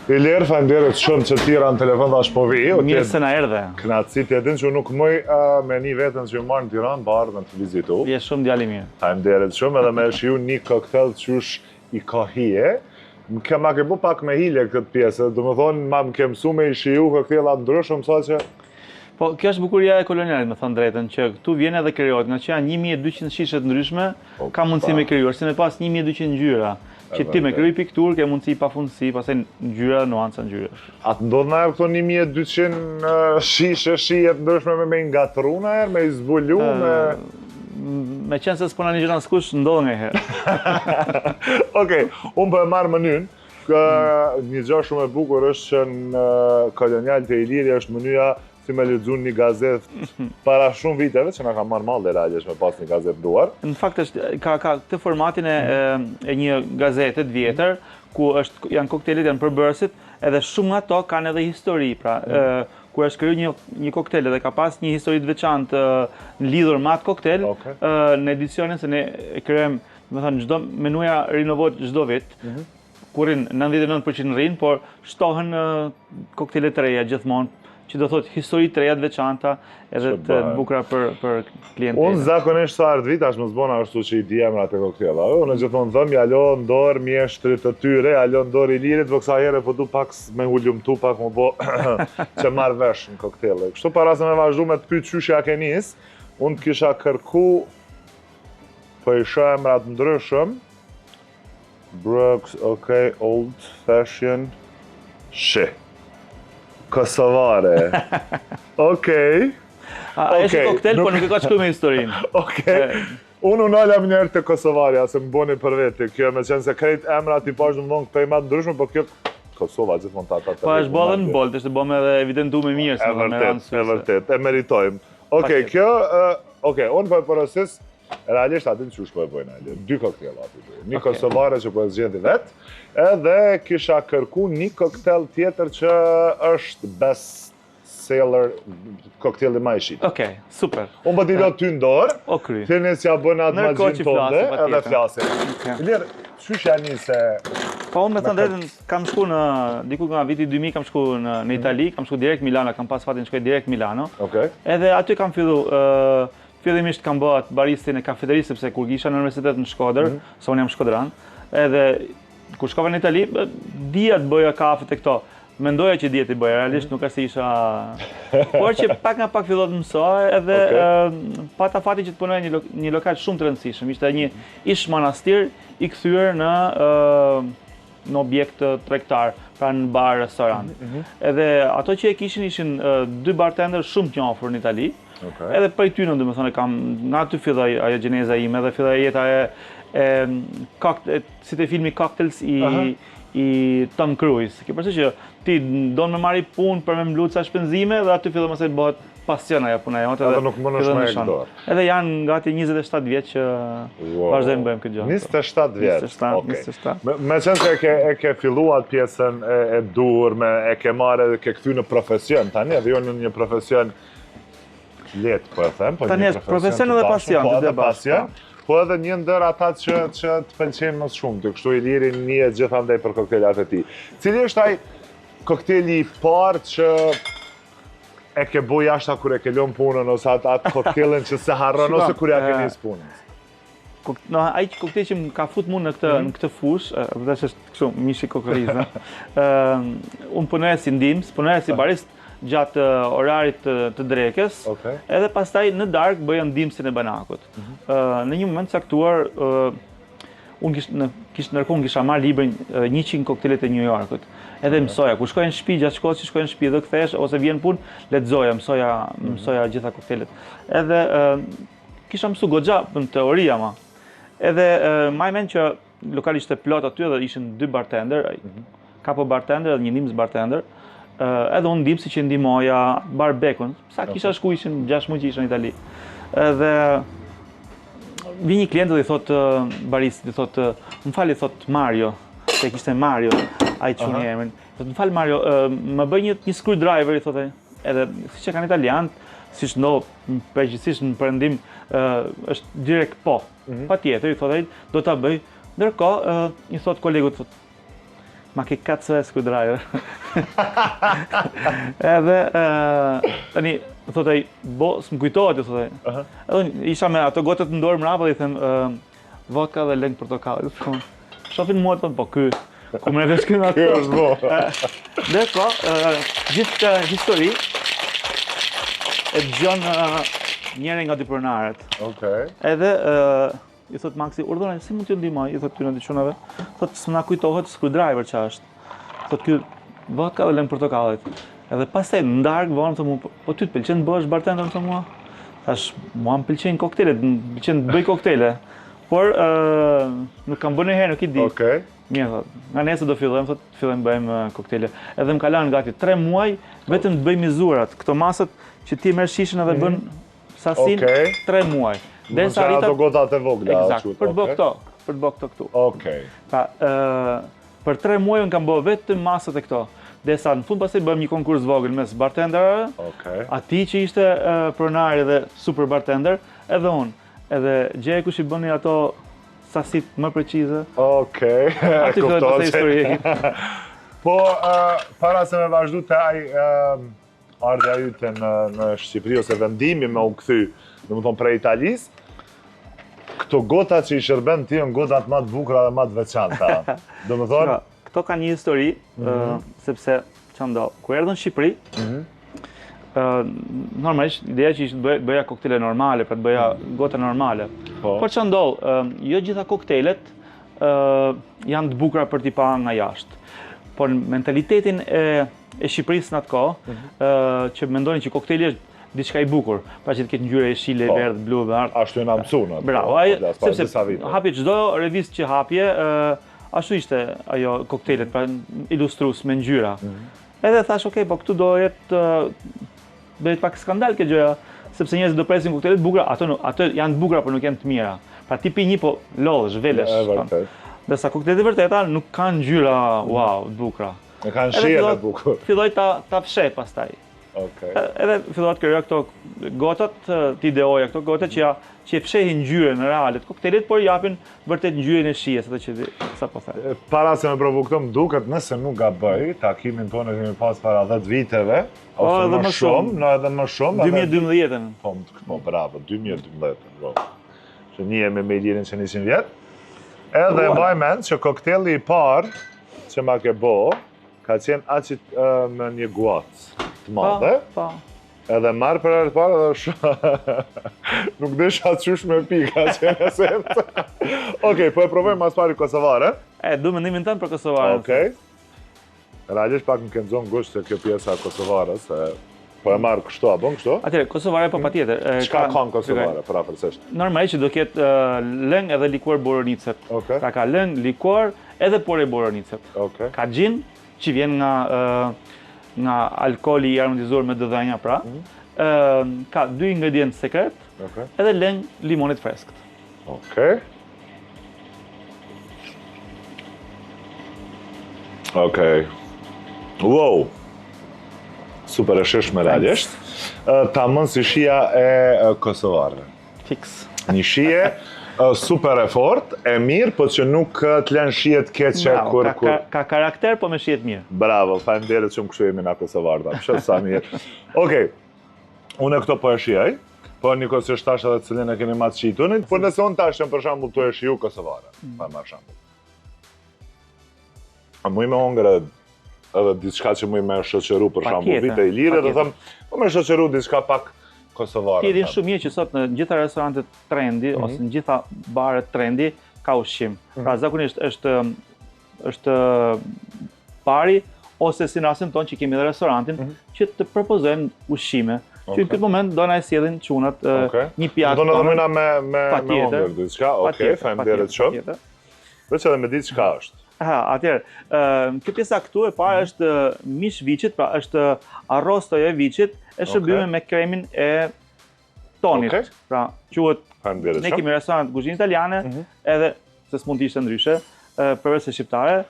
Ilir, faleminderit shumë që tira në telefon tash po vi. Mirë se na erdhe. Kënaqësi të din që nuk moj me një vetën që marr në Tiranë bardhë të vizitu. Je shumë djali mirë. Faleminderit shumë edhe me shiu një koktel qysh i ka hije. Ma ke bu pak me hile këtë pjesë, do më thonë ma më ke mësu me i shiu koktela ndryshëm sa që... Po, kjo është bukuria e kolonialit, me thonë drejtën, që këtu vjen edhe krijohet, nga që janë 1200 shishe të ndryshme, ka mundësi me krijuar, si me pas 1200 ngjyra. Që ti me krij pikturë ke mundësi pafundësi, pastaj ngjyra, nuanca ngjyra. A të ndodh na këto 1200 shishe, shije të ndryshme me ngatru na herë, me i zbulu, me qenë se s'pona një gjëra s'kush, ndodh nga herë. Okej, unë po e marr menyn. Një gjë shumë e bukur është që në kolonial të Iliri është mënyra si me lexuar një gazetë para shumë viteve, që na ka marrë mall derajesh me pas një gazetë duar. Në fakt është ka këtë formatin e një gazete të vjetër, ku janë koktelet janë përbërësit, edhe shumë nga to kanë edhe histori, pra ku është kriju një koktel dhe ka pas një histori të veçantë lidhur me atë koktel në edicionin se ne e krijojmë, do të thënë çdo menuja rinovohet çdo vit. Ku rrin 99% rrin, por shtohen koktele të reja gjithmonë, që do thotë histori të reja të veçanta edhe të bukura për klientelën. Unë zakonisht sa ardh vit tash mos bona ashtu që i di emrat e koktela. Unë gjithmonë them alo ndor mjeshtrit të tyre, alo ndor Ilirit, po kësaj here po du pak me hulumtu pak më bo që marr vesh në koktele. Kështu para se me vazhdu me të pyet çysh ja ke nis, unë të kisha kërku po i shoh emrat ndryshëm. Brooks, okay, old fashion, Kosovare. Okej. Është koktel, po nuk e ka shkruar me historinë. Okej. Unë unalam njerë të Kosovarja, se më boni për veti. Kjo me qenë se krejt emrat i pash në mëndon këtë imat ndryshme, po kjo Kosova gjithmonë ta. Po është bërë në bolt, është bërë edhe evidentu me mirë. E vërtet, e meritojmë. Okej, kjo, unë po e porosis, realisht atin qysh po e bojnë ali, 2 koktela aty. Një kosovare që po e zgjedi vetë, edhe kisha kërku një koktel tjetër që është best seller kokteli ma i shqit. Okej, super. Unë po t'i do ty ndorë, ti nësë ja bënë atë magjin tonde, edhe flasin. Ilir, qysh janë një se... Po unë me thënë drejtën, kam shku në, diku nga viti 2000 kam shku në Itali, kam shku direkt Milano, kam pas fatin shkoj direkt Milano. Edhe aty kam fillu, fillimisht kam bë atë baristin e kafeterisë, sepse kur isha në universitet në Shkodër, se unë jam shkodran, edhe kur shkova në Itali, dija të bëja kafe të këto. Mendoja që dija të bëja, realisht nuk është se isha... Por që pak nga pak fillot mësoj, edhe pata fati që të punoj një lokal shumë të rëndësishëm. Ishte një ish manastir i kthyer në objekt tregtar, pra në bar, restoran. Edhe ato që e kishin ishin 2 bartender shumë të njohur në Itali. Edhe për ty në domethënë kam nga aty filloi ajo gjeneza ime dhe filloi jeta si te filmi Cocktails i Tom Cruise. Ke përsëri që ti don me marri punë për me mblut sa shpenzime dhe aty fillon mëse bëhet pasion ajo puna jote edhe nuk mundesh me dorë. Edhe janë gati 27 vjet që vazhdojmë bëjmë këtë gjë. 27 vjet. 27. Me qenë se e ke filluar pjesën e dur, e ke marrë dhe ke kthy në profesion tani, edhe jo në një profesion letë, po e them, po një profesion edhe pasion, po edhe pasion. Po edhe një ndër ata që të pëlqejnë më shumë, të kështu i liri një gjithandaj për koktelat e ti. Cili është ai kokteli i parë që e ke bo jashta kur e ke lënë punën, ose atë koktelin që se harron, ose kur ja ke nis punën? Ai kokteli që më ka fut mu në këtë fush, vërtet është kështu, mishi koktelis. Unë punoja si ndihmës, punoja si barist gjatë orarit të drekës, edhe pastaj në darkë bëja ndihmësin e banakut. Në një moment caktuar, unë kisha marrë librin 100 koktelet e New Yorkut. Edhe mësoja, kur shkoja në shtëpi, gjatë shkollës që shkoja në shtëpi dhe kthesh, ose vjen punë, lexoja, mësoja gjitha koktelet. Edhe kisha mësu goxha në teori ama. Edhe më mend që lokali ishte plot aty dhe ishin 2 bartender, kapo bartender dhe një ndihmës bartender. Edhe unë ndihmësi që ndihmoja barbekun, sa kisha shku ishin 6 muaj që isha në Itali. Edhe vi një klient dhe i thot baristi, i thot, më fal, i thot Mario, se kishte Mario, ai çuni emrin. Thot, më fal Mario, më bëj një screwdriver, i thot ai. Edhe siç e kanë italianët, siç përgjithsisht në perëndim është direkt po. Patjetër, i thot ai, do ta bëj. Ndërkohë i thot kolegut, thot, ma ke 4 screwdriver. Edhe, tani, thotë ai, s'm kujtohet, thotë. Edhe isha me ato gotat në dorë mrapa dhe i them, vodka dhe lëng portokalli. Shofin mua të po ky, ku më vesh këna ato. Kjo është bo. Dhe ka, gjithë këtë histori e dëgjon njëri nga dy pronarët. Okej. Edhe i thot Maxi, urdhëroj, si mund t'ju ndihmoj? I thot ty në dyqunave. Thot s'na kujtohet screwdriver që është. Thot ky vodka dhe lëng portokallit. Edhe pastaj ndark vonë thot mua, po ty të pëlqen të bësh bartender thot mua? Thash, mua më pëlqejnë koktelet, më pëlqen të bëj koktele. Por nuk kam bërë herë, nuk i di. Okej. Mirë thot, nga nesër do fillojmë, thot, fillojmë bëjmë koktele. Edhe më ka lanë gati 3 muaj vetëm të bëj mizurat. Këto masat që ti merr shishën edhe bën sasin 3 muaj. Derisa ato gotat e vogla. Eksakt, për të bërë këto, këtu. Okej. Pa, për 3 muaj unë kam bërë vetëm masat e këto. Derisa në fund pasi bëjmë një konkurs vogël mes bartenderëve. Okej. Ati që ishte pronari dhe super bartender, edhe unë. Edhe gjeje kush i bëni ato sasit më precize. Okej. Aty filloi pastaj histori. Po, para se me vazhdu të ardha yte në Shqipëri ose vendimi me u kthy, domethënë prej Italis, këto gotat që i shërben ti janë gotat më të bukura dhe më të veçanta. Domethënë, këto kanë një histori, sepse çfarë ndodh, kur erdhën në Shqipëri, normalisht ideja që ishte bëja koktele normale, pra të bëja gota normale. Por çfarë ndodh, jo gjitha koktelet janë të bukura për t'i pa nga jashtë. Por mentalitetin e Shqipërisë në atë kohë, që mendonin që kokteli është diçka i bukur, pra që të ketë ngjyrë jeshile, verdh, blu, bardh. Ashtu e na mësuan. Bravo, sepse hapje çdo revistë që hapje, ashtu ishte ajo koktelet, pra ilustrues me ngjyra. Edhe thash, okay, po këtu do jetë pak skandal kjo gjëja, sepse njerëzit do presin koktelet bukura, ato janë të bukura, por nuk janë të mira. Pra ti pi një po lodhesh, velesh. Dërsa koktelet e vërteta nuk kanë ngjyra, wow, të bukura. Ne kanë shihet të bukur. Filloi ta fsheh pastaj. Okej. Edhe filloi të krijoja këto gotat, të ideoja këto gotat që fshehin ngjyrën reale të koktelit, por japin vërtet ngjyrën e shijes, ato që sa po them. Para se me provu këtë, më duket nëse nuk gaboj, takimin tonë kemi pas para 10 viteve, ose më shumë, edhe më shumë. 2012-ën. Po, bravo, 2012-ën, bro. Që njihem me Ilirin që nishin vjet. Edhe mbaj mend që kokteli i parë që ma ke bo, ka qenë aqit me një guacë të madhe. Edhe marrë për herë të parë edhe nuk desha qysh me pi, ka qenë esenca. Okej, po e provojmë mas pari kosovare. Du mendimin tënë për kosovare. Okej. Realisht pak më kënë zonë gusht se kjo pjesa kosovare, se po e marrë kështu, a bon kështu? Atyre, kosovare po patjetër. Çka kanë kosovare, pra përësisht? Normalisht që do ketë lëng edhe likuar boronicet. Pra ka lëng, likuar edhe pore boronicet. Ka gjin, që vjen nga alkooli i aromatizuar me dëdhenja pra. Ka 2 ingredientë sekret, edhe lëng limonit freskët. Okej. Okej. Wow! Super e shishme realisht. Tamam si shija e kosovarëve. Fix. Një shije super e fort, e mirë, po që nuk të lënë shijet keqe kur... Ka karakter, po me shijet mirë. Bravo, faleminderit që më kështu jemi na kosovarëta. Shë sa mirë. Okej, unë këto po e shijaj, po një kosë tash edhe cilin e keni matë shitunit, por nëse unë tashëm për shembull tu e shiju kosovare, pa marrë shembull. A muj me hongër edhe diçka që muj me shoqëru për shembull vite i lirë, dhe thëmë, po me shoqëru diçka pak kosovare. Ti din shumë mirë që sot në gjitha restorantet trendy, ose në gjitha baret trendy, ka ushqim. Pra zakonisht është pari, ose si në rastin tonë që kemi dhe restorantin, që të propozojnë ushqime. Që në këtë moment do na e sjellin çunat një pjatë. Do në dhëmina me hongër diçka, okej, faleminderit shumë. Veç edhe me ditë çka është. Atëherë, kjo pjesa këtu e para është mish viçit, pra është arrostoja e viçit, e shërbyme me kremin e tonit. Pra, quhet, ne kemi restorant kuzhinë italiane, edhe se s'mund të ishte ndryshe, përveç se shqiptare,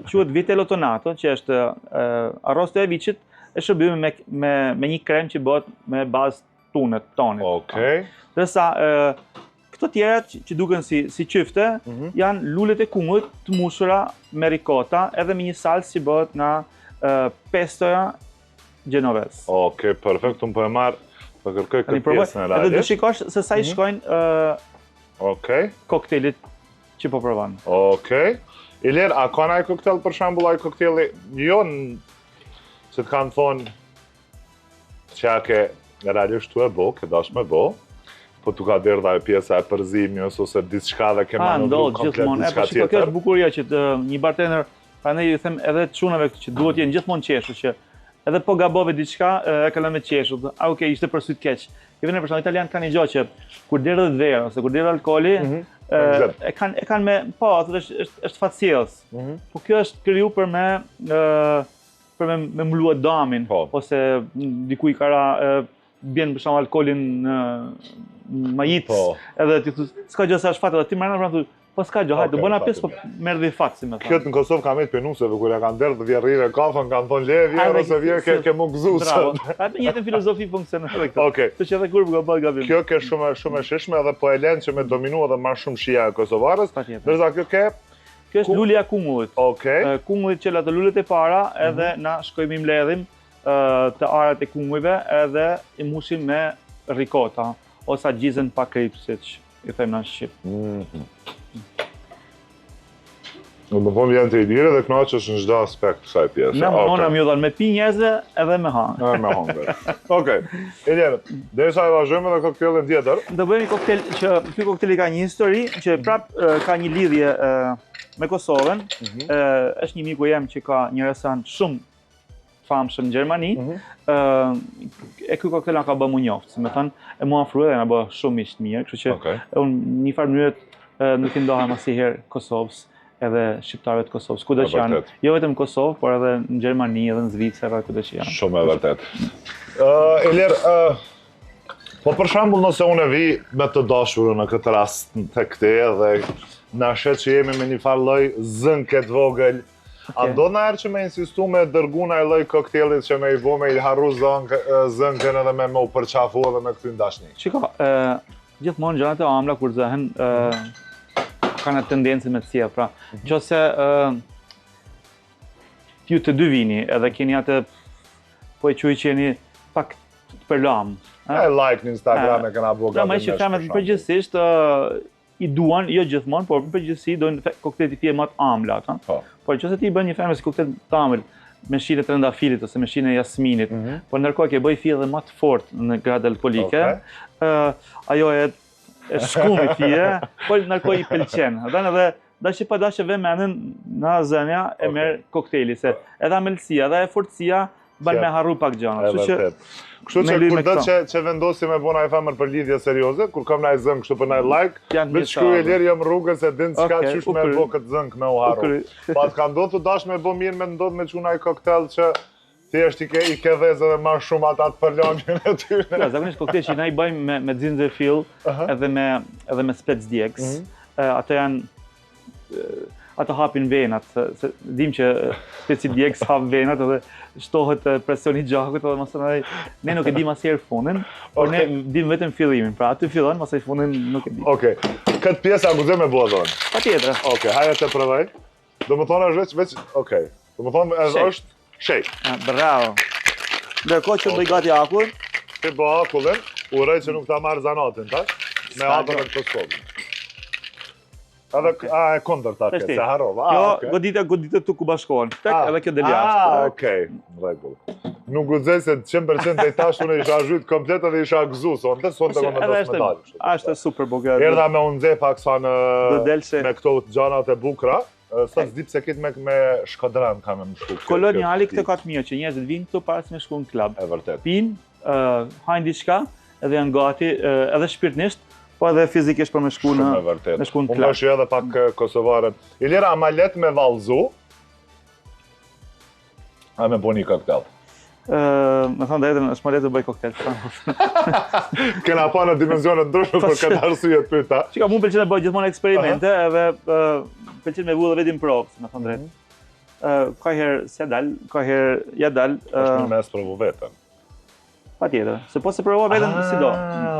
quhet vitello tonato, që është arrostoja e viçit, e shërbyme me një krem që bëhet me bazë tonit. Okej. Ndërsa Këto tjera që duken si qyfte, janë lulet e kungut të mushura me ricota edhe me një salsë që bëhet nga pestoja genovese. Okej, perfekt, unë po e marr, po kërkoj këtë pjesën e Edhe do realisht. shikosh se sa i shkojnë Okej. koktejlit që po provon. Okej. Ilir, a ka ai koktel për shembull, ai kokteli jo që të kanë thonë që a ke realisht tu e bo, ke dash me bo, po tu ka derë dhe pjesa e përzimjës ose diçka dhe ke manuvru komplet gjithmonë. diçka Shiko, kjo tjetër. është bukuria që një bartender, prandaj ju them edhe të çunave që duhet jenë gjithmonë qeshur që edhe po gabove diçka e ka lënë me qeshur. Okej, ishte për sy të keq. Ke vënë për shembull italian kanë një gjë që kur derë vera ose kur derë alkooli, e kanë me, po, thotë është fatsjellës. Po kjo është kriju për me mluat damin, ose dikuj ka ra bjen për shembull alkoolin në majit, edhe ti thu, s'ka gjë sa është fat, edhe ti më thua, po s'ka gjë, hajde, bëna pjesë, po merr dhe fat, si më thon. Këtë në Kosovë ka me të penuseve, kur ja kanë derë dhe vjerrire kafën, kanë thonë le vjerë ose vjerë ke mu gëzusën. Bravo, atë njëjtën filozofi funksionon edhe këtu. Okej. Të që edhe kur ka bëj gabim. Kjo ke shumë e shishme edhe po e lën që me dominu edhe më shumë shija e kosovarës. Ndërsa kjo ke Kjo është lulja e kungullit. Okej. Kungullit që ato lulet e para edhe na shkojmë i mbledhim të arat e kungujve edhe i mushim me ricota ose gjizën pa krip, siç i them në shqip. Në më thonë vjen të i lirë dhe knaqesh në çdo aspekt kësaj pjese. Me nona më dhan me pi njerëzve edhe me hangër. Edhe me hangër. Okej. Elena, derisa e vazhdojmë edhe koktelin tjetër. Do bëjmë një koktel që ky kokteli ka një histori që prap ka një lidhje me Kosovën. Është një miku jam që ka një restorant shumë famshëm në Gjermani. E ky koktel na ka bë më njoft, me thënë, e mua ofrua dhe na bë shumë miq të mirë, kështu që unë një farë mënyrë nuk i ndohem asnjëherë Kosovës edhe shqiptarëve të Kosovës, kudo që janë, jo vetëm në Kosovë, por edhe në Gjermani, edhe në Zvicër, edhe kudo që janë. Shumë e vërtet. Elir, po për shembull nëse unë vi me të dashurën në këtë rast të këte dhe na shet që jemi me një farë lloj zënke të vogël, a do na herë që me insistu me dërgu na lloj koktelit që me i bo me i harru zënken edhe me u përqafu edhe me këtyn dashni? Shiko, gjithmonë gjërat e ëmbla kur zëhen kanë atë tendencën me të sjell, pra, nëse ju të dy vini edhe keni atë po e quaj që jeni pak të përlam. E like në Instagram e kena bo gabim. Pra, më që femrat përgjithsisht i duan, jo gjithmonë, por përgjithësi dojnë koktelit të fije më të ëmbla, por nëse ti bën një femër si koktel të ëmbël me shinë e trëndafilit ose me shinë e jasminit, por ndërkohë ke bëj fije edhe më të fortë në gradë alkolike, ajo e shkumit fije, po nërkoj i pëlqen. Edhe dashje pa dashje ve mendin në zënja e merr kokteli, se edhe amelësia dhe e fortësia bën me harru pak gjëra. Kështu që kur do që vendosim me bona e femër për lidhje serioze, kur kam naj zëng kështu për naj like, me të shkruaj Elir jam rrugës se din çka qysh me bo këtë zëng me u harru. Pa të ka ndodhur të dash me bo mirë me ndodh me çuna i koktel që thjesht i ke dhezë edhe më shumë ata të përlëngjen e tyre. Ja, zakonisht koktel që na i bëjmë me xinxerfill edhe me spec djegës. Ato janë ato hapin venat, se dim që speci djegës hap venat edhe shtohet presioni i gjakut edhe mos ne nuk e dim asnjëherë fundin, por ne dim vetëm fillimin. Pra aty fillon, pastaj fundin nuk e dim. Okej. Këtë pjesë a guxoj me bua dhon? Patjetër. Okej, hajde të provoj. Domethënë është veç, okej. Domethënë është shej. Bravo. Ndërkohë që bëj gati akull, ti bë akullin, uroj që nuk ta marr zanatin, tash, me akun e Kosovës. Edhe e kondër ta këtë, se harrova. Kjo godita tu ku bashkohen. Tek edhe kjo del jashtë. Okej, rregull. Nuk guxoj se 100% e tash unë isha zhyt komplet edhe isha gëzu, sonte më dos medalë. Është super bogat. Erdha me unze pak sa me këto gjanat e bukura. Sa s'di pse këtë me Shkodran kam më shku. Koloniali këtë ka të mirë që njerëzit vinë këtu para se me shku në klub. E vërtet. Pinë, hajnë diçka edhe janë gati edhe shpirtnisht, po edhe fizikisht për me shku në klub. Unë është edhe pak kosovarët. Ilira, a ma let me valzu? A me bo një koktel? Me thonë drejtën, është më letë të bëj koktel. Kena pa në dimenzionet ndryshme për këtë arsye të pyeta. Shika, mu pëlqen të bëj gjithmonë eksperimente edhe pëlqen me vu dhe vetim provë, me thonë drejtë. Ka herë s'ja dal, ka herë ja dal. Është në mes provu vetën. Patjetër. Se po se provova veten si do.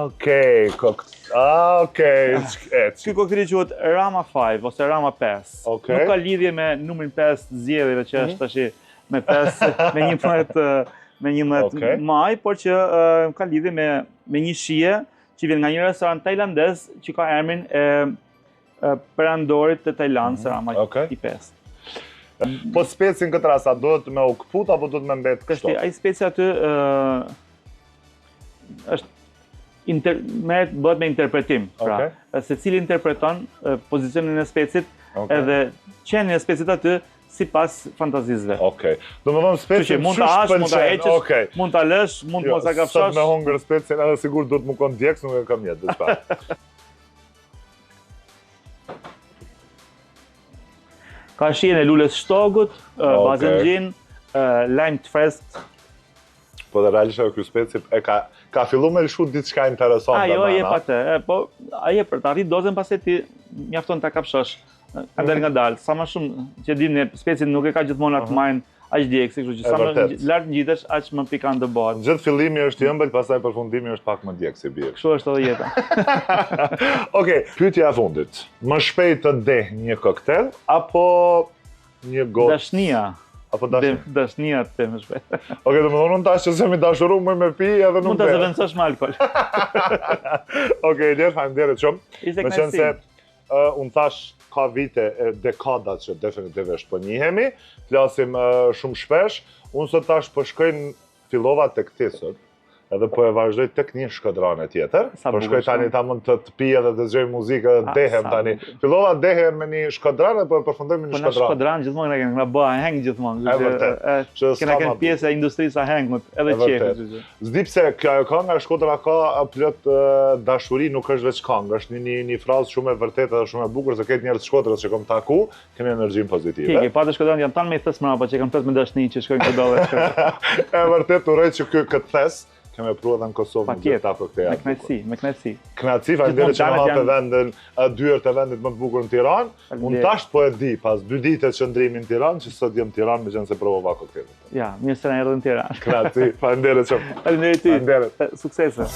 Okej, okej. Ky kokteli quhet Rama 5 ose Rama 5. Okej. Nuk ka lidhje me numrin 5 zgjedhjeve që është tash me 5 me 11 maj, por që ka lidhje me një shije që vjen nga një restorant tajlandez që ka emrin e perandorit të Tajlandës, Rama i 5. Po specin këtë rast, a duhet me u këput apo duhet me mbet kështu? Ai speci aty është bëhet me interpretim. Pra, secili interpreton pozicionin e specit edhe qenin e specit aty sipas fantazisë. Okej. Domethënë speci mund ta hash, mund ta heqësh, mund ta lësh, mund mos ta kafshosh. Sot me hongër specin edhe sigurt duhet më kon djeks, nuk e kam jetë diçka. Ka shijen e lules shtogut, bazëngjin, lajm të freskët. Po dhe realisht ky speci ka filluar me lëshu diçka interesante. Jo, jep atë. Po ai për të arritur dozën pastaj ti mjafton ta kapshosh. Ngadalë. Sa më shumë që dimë specin nuk e ka gjithmonë atë majën aq djeksi, kështu që sa më lart ngjitesh, aq më pikant do bëhet. Gjithë fillimi është i ëmbël, pastaj përfundimi është pak më djeksi bie. Kështu është edhe jeta. Okej, pyetja e fundit. Më shpejt të deh një koktel apo një gotë? Dashnia. Apo dashnia? Dashnia të më shpejt. Okej, domethënë unë tash që sem i dashuru më me pi edhe nuk. Mund ta zëvendësosh me alkol. Okej, deri faleminderit shumë. Meqense unë thash ka vite e dekadat që definitivisht po njihemi, flasim shumë shpesh, unë sot tash po fillova tek ti sot, edhe po e vazhdoj tek një shkodrane tjetër, po shkoj tani ta mund të pi edhe të dëgjoj muzikë edhe dehem tani. Fillova dehem me një shkodrane, po e përfundoj me një shkodrane. Po në shkodrane gjithmonë ne kemi bë heng gjithmonë. E vërtet. Kena qenë pjesë e industrisë së hengut, edhe qefit. S'di pse kjo kënga Shkodra ka plot dashuri, nuk është veç këngë, është një frazë shumë e vërtetë dhe shumë e bukur, se këtë njerëz të Shkodrës që kam taku, kemi energjinë pozitive. Ke patë Shkodran janë tanë me thës mrapa që kanë plot me dashni që shkojnë këto dole. E vërtet uroj që këtë thes kemi pruar edhe në Kosovë në gjithë ato këtë javë. Me kënaqësi. Kënaqësi, faleminderit që më hape vendin, dyert e vendit më të bukur në Tiranë. Unë tash po e di, pas 2 ditë qëndrimi në Tiranë, që sot jam në Tiranë meqense provova koktelin. Ja, mirë se na erdhën në Tiranë. Kënaqësi, faleminderit shumë. Faleminderit ty. Suksese.